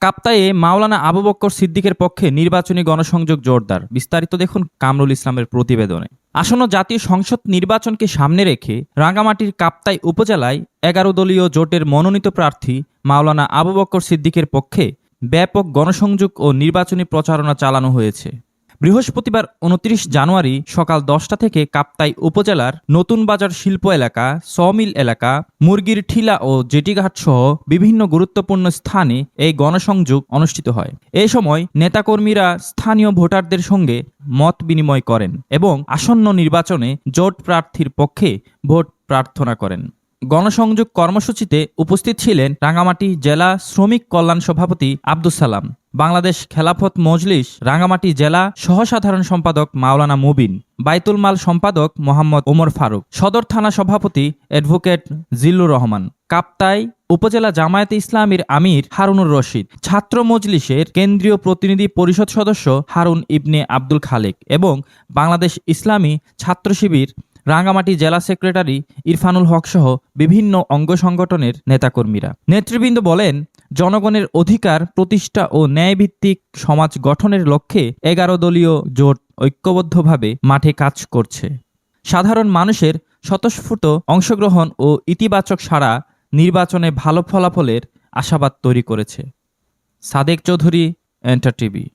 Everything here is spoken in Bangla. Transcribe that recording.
কাপ্তাইয়ে মাওলানা আবু বক্কর সিদ্দিকের পক্ষে নির্বাচনী গণসংযোগ জোরদার। বিস্তারিত দেখুন কামরুল ইসলামের প্রতিবেদনে। আসন্ন জাতীয় সংসদ নির্বাচনকে সামনে রেখে রাঙ্গামাটির কাপ্তাই উপজেলায় 11 দলীয় জোটের মনোনীত প্রার্থী মাওলানা আবু বক্কর সিদ্দিকের পক্ষে ব্যাপক গণসংযোগ ও নির্বাচনী প্রচারণা চালানো হয়েছে। বৃহস্পতিবার 29 জানুয়ারি সকাল 10টা থেকে কাপ্তাই উপজেলার নতুন বাজার শিল্প এলাকা, সমিল এলাকা, মুরগির ঠিলা ও জেটিঘাট সহ বিভিন্ন গুরুত্বপূর্ণ স্থানে এই গণসংযোগ অনুষ্ঠিত হয়। এই সময় নেতাকর্মীরা স্থানীয় ভোটারদের সঙ্গে মত বিনিময় করেন এবং আসন্ন নির্বাচনে জোট প্রার্থীর পক্ষে ভোট প্রার্থনা করেন। গণসংযোগ কর্মসূচিতে উপস্থিত ছিলেন রাঙ্গামাটি জেলা শ্রমিক কল্যাণ সভাপতি আব্দুস সালাম, বাংলাদেশ খেলাফত মজলিস রাঙ্গামাটি জেলা সহসাধারণ সম্পাদক মাওলানা মুবিন, বাইতুল মাল সম্পাদক মোহাম্মদ ওমর ফারুক, সদর থানা সভাপতি অ্যাডভোকেট জিল্লুর রহমান, কাপ্তাই উপজেলা জামায়াতে ইসলামীর আমির হারুনুর রশিদ, ছাত্র মজলিসের কেন্দ্রীয় প্রতিনিধি পরিষদ সদস্য হারুন ইবনে আব্দুল খালেক এবং বাংলাদেশ ইসলামী ছাত্র শিবির রাঙ্গামাটি জেলা সেক্রেটারি ইরফানুল হক সহ বিভিন্ন অঙ্গ সংগঠনের নেতাকর্মীরা। নেতৃবৃন্দ বলেন, জনগণের অধিকার প্রতিষ্ঠা ও ন্যায়ভিত্তিক সমাজ গঠনের লক্ষ্যে 11 দলীয় জোট ঐক্যবদ্ধভাবে মাঠে কাজ করছে। সাধারণ মানুষের স্বতঃস্ফূর্ত অংশগ্রহণ ও ইতিবাচক সাড়া নির্বাচনে ভালো ফলাফলের আশাবাদ তৈরি করেছে। Sadek Chowdhury, enter TV.